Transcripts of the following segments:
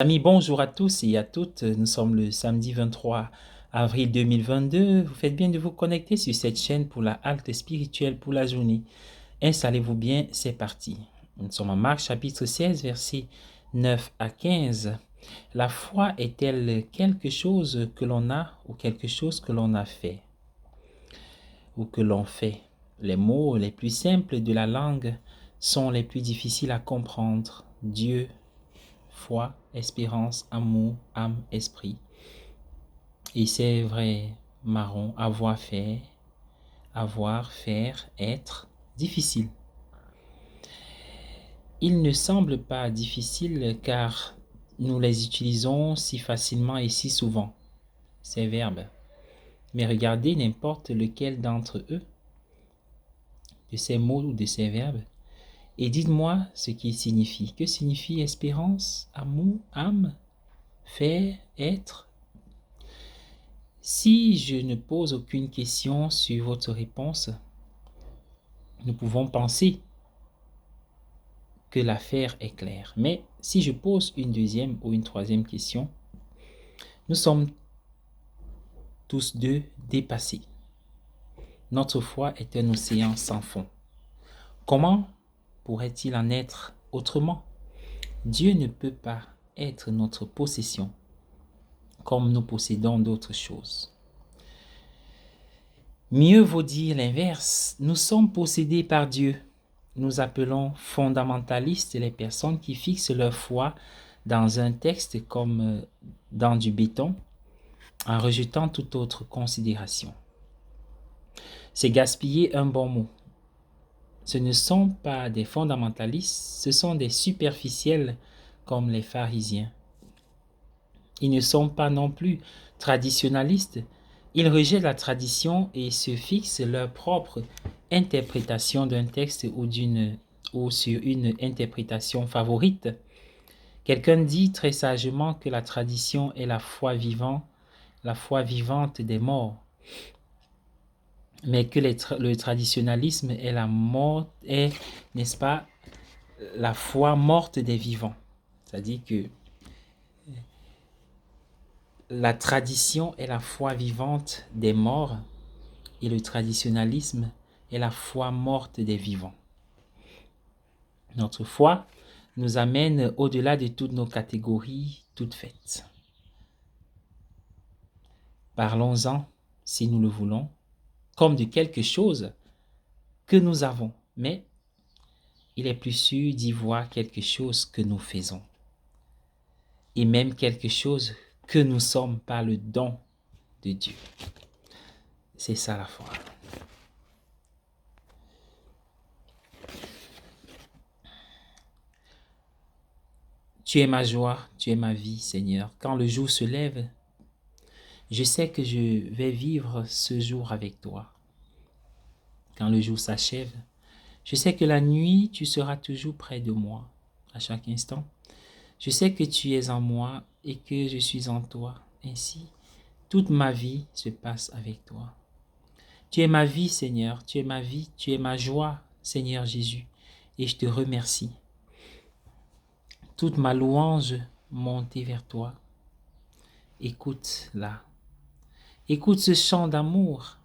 Amis, bonjour à tous et à toutes. Nous sommes le samedi 23 avril 2022. Vous faites bien de vous connecter sur cette chaîne pour la halte spirituelle pour la journée. Installez-vous bien, c'est parti. Nous sommes en Marc chapitre 16, versets 9 à 15. La foi est-elle quelque chose que l'on a ou quelque chose que l'on a fait ou que l'on fait? Les mots les plus simples de la langue sont les plus difficiles à comprendre. Dieu, foi, espérance, amour, âme, esprit. Et c'est vrai, marron, avoir, faire, être, difficile. Il ne semble pas difficile car nous les utilisons si facilement et si souvent, ces verbes. Mais regardez n'importe lequel d'entre eux, de ces mots ou de ces verbes, et dites-moi ce qu'ils signifient. Que signifie espérance, amour, âme, faire, être? Si je ne pose aucune question sur votre réponse, nous pouvons penser que l'affaire est claire. Mais si je pose une deuxième ou une troisième question, nous sommes tous deux dépassés. Notre foi est un océan sans fond. Comment pourrait-il en être autrement? Dieu ne peut pas être notre possession comme nous possédons d'autres choses. Mieux vaut dire l'inverse, nous sommes possédés par Dieu. Nous appelons fondamentalistes les personnes qui fixent leur foi dans un texte comme dans du béton, en rejetant toute autre considération. C'est gaspiller un bon mot. Ce ne sont pas des fondamentalistes, ce sont des superficiels comme les pharisiens. Ils ne sont pas non plus traditionalistes. Ils rejettent la tradition et se fixent leur propre interprétation d'un texte ou sur une interprétation favorite. Quelqu'un dit très sagement que la tradition est la foi vivante des morts, mais que le traditionnalisme est n'est-ce pas, la foi morte des vivants. C'est-à-dire que la tradition est la foi vivante des morts et le traditionnalisme est la foi morte des vivants. Notre foi nous amène au-delà de toutes nos catégories toutes faites. Parlons-en, si nous le voulons, comme de quelque chose que nous avons, mais il est plus sûr d'y voir quelque chose que nous faisons, et même quelque chose que nous sommes par le don de Dieu. C'est ça la foi. Tu es ma joie, tu es ma vie, Seigneur. Quand le jour se lève, je sais que je vais vivre ce jour avec toi. Quand le jour s'achève, je sais que la nuit, tu seras toujours près de moi, à chaque instant. Je sais que tu es en moi et que je suis en toi. Ainsi, toute ma vie se passe avec toi. Tu es ma vie, Seigneur, tu es ma vie, tu es ma joie, Seigneur Jésus, et je te remercie. Toute ma louange montée vers toi. Écoute-la. Écoute ce chant d'amour,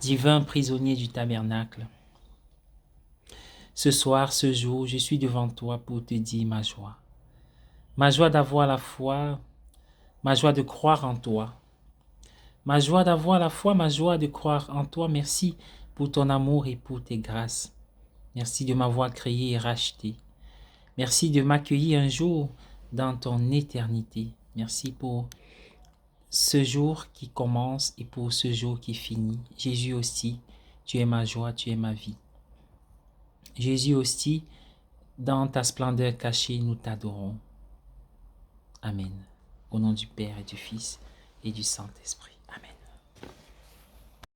divin prisonnier du tabernacle. Ce soir, ce jour, je suis devant toi pour te dire ma joie. Ma joie d'avoir la foi, ma joie de croire en toi. Ma joie d'avoir la foi, ma joie de croire en toi. Merci pour ton amour et pour tes grâces. Merci de m'avoir créé et racheté. Merci de m'accueillir un jour dans ton éternité. Merci pour ce jour qui commence et pour ce jour qui finit. Jésus aussi, tu es ma joie, tu es ma vie. Jésus aussi, dans ta splendeur cachée, nous t'adorons. Amen. Au nom du Père et du Fils et du Saint-Esprit.